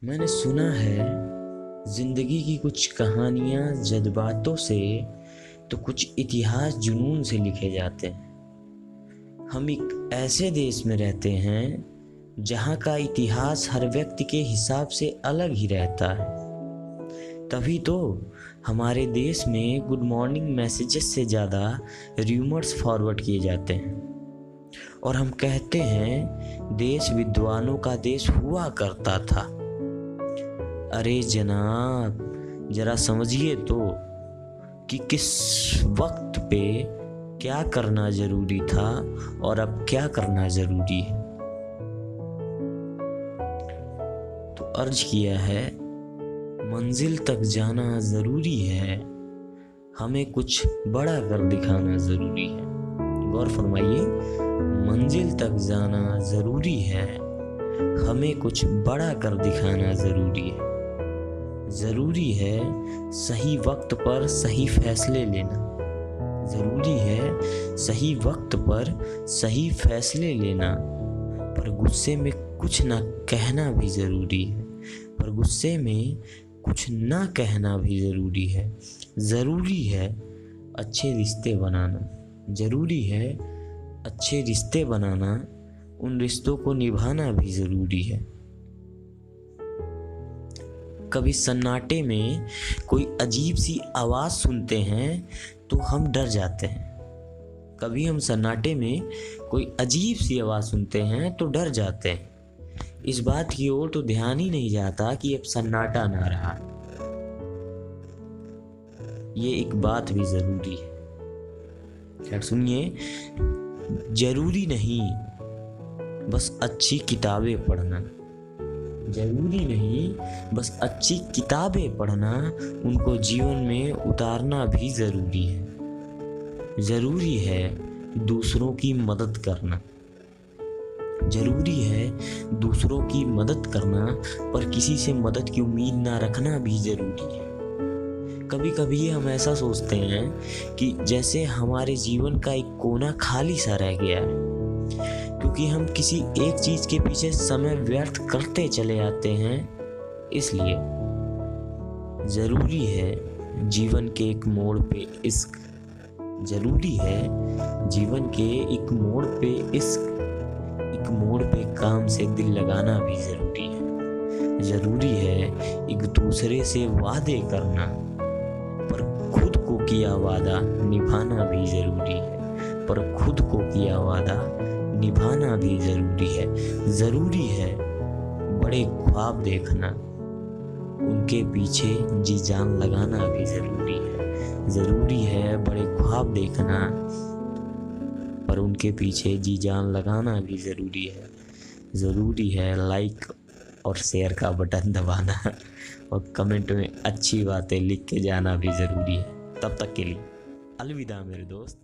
मैंने सुना है जिंदगी की कुछ कहानियां जज्बातों से तो कुछ इतिहास जुनून से लिखे जाते हैं। हम एक ऐसे देश में रहते हैं जहां का इतिहास हर व्यक्ति के हिसाब से अलग ही रहता है। तभी तो हमारे देश में गुड मॉर्निंग मैसेजेस से ज़्यादा र्यूमर्स फॉरवर्ड किए जाते हैं और हम कहते हैं देश विद्वानों का देश हुआ करता था। अरे जनाब, जरा समझिए तो कि किस वक्त पे क्या करना जरूरी था और अब क्या करना जरूरी है। तो अर्ज किया है, मंजिल तक जाना जरूरी है, हमें कुछ बड़ा कर दिखाना जरूरी है। गौर फरमाइए, मंजिल तक जाना जरूरी है, हमें कुछ बड़ा कर दिखाना जरूरी है। जरूरी है सही वक्त पर सही फैसले लेना। जरूरी है सही वक्त पर सही फैसले लेना। पर गुस्से में कुछ ना कहना भी जरूरी है। पर गुस्से में कुछ ना कहना भी जरूरी है। जरूरी है अच्छे रिश्ते बनाना। जरूरी है अच्छे रिश्ते बनाना, उन रिश्तों को निभाना भी जरूरी है। कभी सन्नाटे में कोई अजीब सी आवाज़ सुनते हैं तो हम डर जाते हैं। कभी हम सन्नाटे में कोई अजीब सी आवाज़ सुनते हैं तो डर जाते हैं। इस बात की ओर तो ध्यान ही नहीं जाता कि अब सन्नाटा ना रहा। ये एक बात भी ज़रूरी है। खैर सुनिए, जरूरी नहीं बस अच्छी किताबें पढ़ना। जरूरी नहीं बस अच्छी किताबें पढ़ना, उनको जीवन में उतारना भी जरूरी है। जरूरी है दूसरों की मदद करना। जरूरी है दूसरों की मदद करना, पर किसी से मदद की उम्मीद ना रखना भी जरूरी है। कभी कभी हम ऐसा सोचते हैं कि जैसे हमारे जीवन का एक कोना खाली सा रह गया है, क्योंकि हम किसी एक चीज के पीछे समय व्यर्थ करते चले आते हैं। इसलिए जरूरी है जीवन के एक मोड़ पे इश्क। जरूरी है जीवन के एक मोड़ पे इश्क। एक मोड़ पे काम से दिल लगाना भी जरूरी है। जरूरी है एक दूसरे से वादे करना, पर खुद को किया वादा निभाना भी जरूरी है। पर खुद को किया वादा निभाना भी जरूरी है। जरूरी है बड़े ख्वाब देखना, उनके पीछे जी जान लगाना भी जरूरी है। जरूरी है बड़े ख्वाब देखना, पर उनके पीछे जी जान लगाना भी जरूरी है। जरूरी है लाइक और शेयर का बटन दबाना और कमेंट में अच्छी बातें लिख के जाना भी जरूरी है। तब तक के लिए अलविदा मेरे दोस्त।